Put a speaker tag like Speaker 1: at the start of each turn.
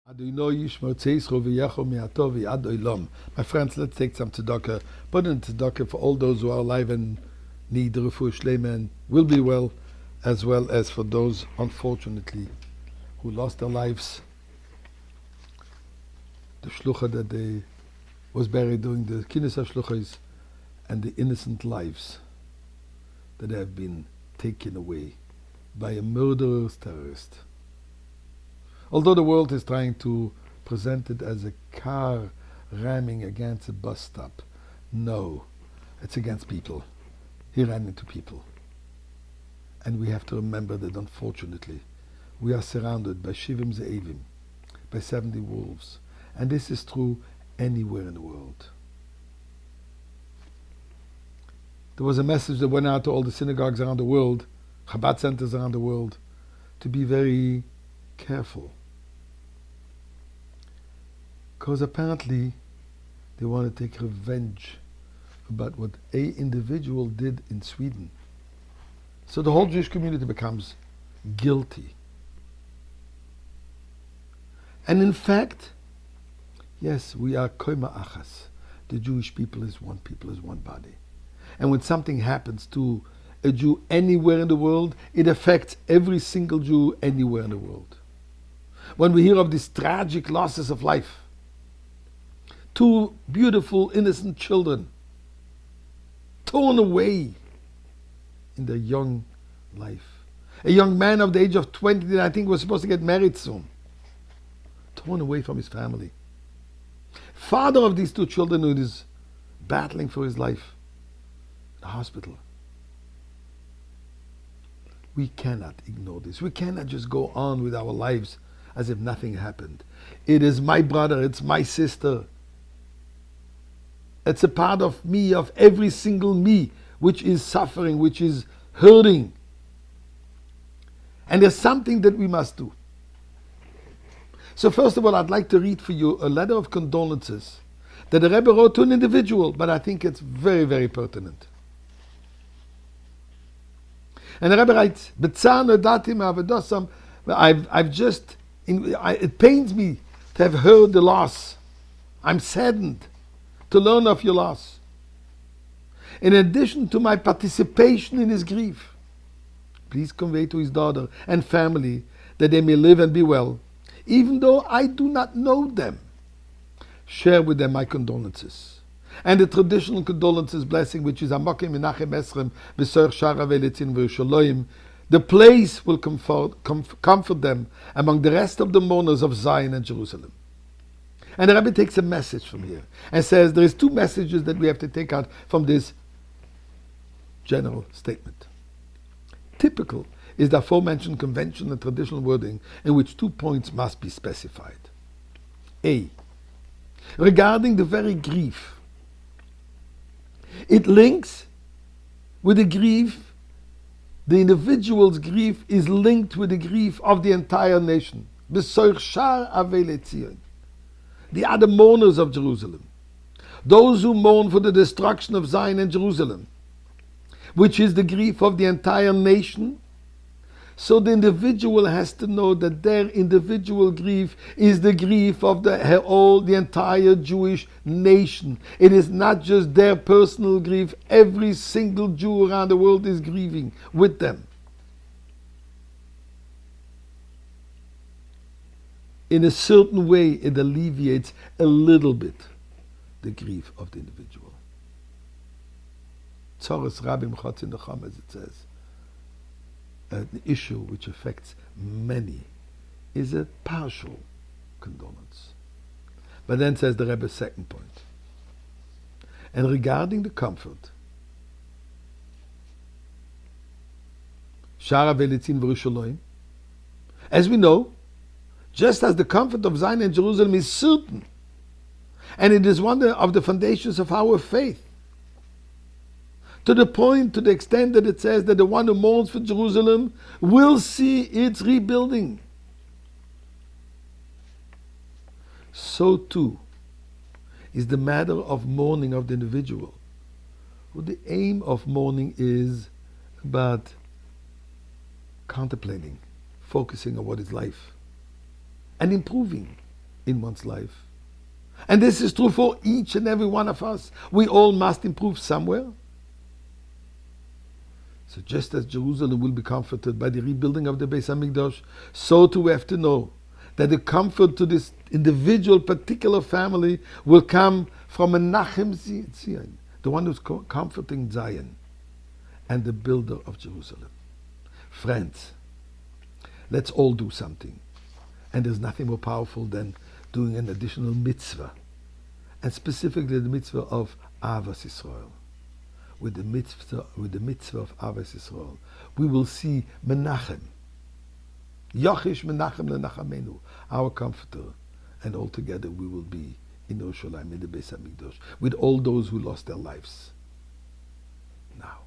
Speaker 1: My friends, let's take some tzedakah. Put in tzedakah for all those who are alive and need refuah shleima and will be well as for those, unfortunately, who lost their lives. The shlucha that they was buried during the kinnis shluchas, and the innocent lives that have been taken away by a murderous terrorist. Although the world is trying to present it as a car ramming against a bus stop, no, it's against people. He ran into people. And we have to remember that, unfortunately, we are surrounded by Shivim Ze'evim, by 70 wolves. And this is true anywhere in the world. There was a message that went out to all the synagogues around the world, Chabad centers around the world, to be very careful. Because apparently they want to take revenge about what a individual did in Sweden. So the whole Jewish community becomes guilty. And in fact, yes, we are koima achas. The Jewish people is one body. And when something happens to a Jew anywhere in the world, it affects every single Jew anywhere in the world. When we hear of these tragic losses of life, two beautiful, innocent children torn away in their young life. A young man of the age of 20 that I think was supposed to get married soon, torn away from his family. Father of these two children who is battling for his life in the hospital. We cannot ignore this. We cannot just go on with our lives as if nothing happened. It is my brother, it's my sister. It's a part of me, of every single me, which is suffering, which is hurting. And there's something that we must do. So first of all, I'd like to read for you a letter of condolences that the Rebbe wrote to an individual, but I think it's very, very pertinent. And the Rebbe writes, it pains me to have heard the loss. I'm saddened to learn of your loss. In addition to my participation in his grief, please convey to his daughter and family that they may live and be well, even though I do not know them. Share with them my condolences. And the traditional condolences blessing, which is Amokim Menachem Esrem B'Soich Shara Velitzin V'Yerushalayim, the place will comfort them among the rest of the mourners of Zion and Jerusalem. And the Rabbi takes a message from here and says there is two messages that we have to take out from this general statement. Typical is the aforementioned conventional and traditional wording in which 2 points must be specified. A. Regarding the very grief, it links with the grief, the individual's grief is linked with the grief of the entire nation. B'Soich Shar Avei Letzion. The other mourners of Jerusalem, those who mourn for the destruction of Zion and Jerusalem, which is the grief of the entire nation. So the individual has to know that their individual grief is the grief of the entire Jewish nation. It is not just their personal grief. Every single Jew around the world is grieving with them. In a certain way, it alleviates a little bit the grief of the individual. Tzoros Rabim Chotzin Necham, as it says, an issue which affects many is a partial condolence. But then says the Rebbe's second point. And regarding the comfort, Shara Velitzin V'Yerushalayim, as we know, just as the comfort of Zion and Jerusalem is certain, and it is one of the foundations of our faith, to the extent that it says that the one who mourns for Jerusalem will see its rebuilding. So too is the matter of mourning of the individual. Well, the aim of mourning is about contemplating, focusing on what is life, and improving in one's life. And this is true for each and every one of us. We all must improve somewhere. So just as Jerusalem will be comforted by the rebuilding of the Beis Hamikdash, so too we have to know that the comfort to this individual, particular family will come from Menachem Zion, the one who's comforting Zion and the builder of Jerusalem. Friends, let's all do something. And there's nothing more powerful than doing an additional mitzvah, and specifically the mitzvah of Avas Yisrael. With the mitzvah of Avas Yisrael, we will see Menachem, Yachish Menachem Lenachamenu, our comforter, and all together we will be in Yerushalayim, in the Beis Hamikdash, with all those who lost their lives. Now,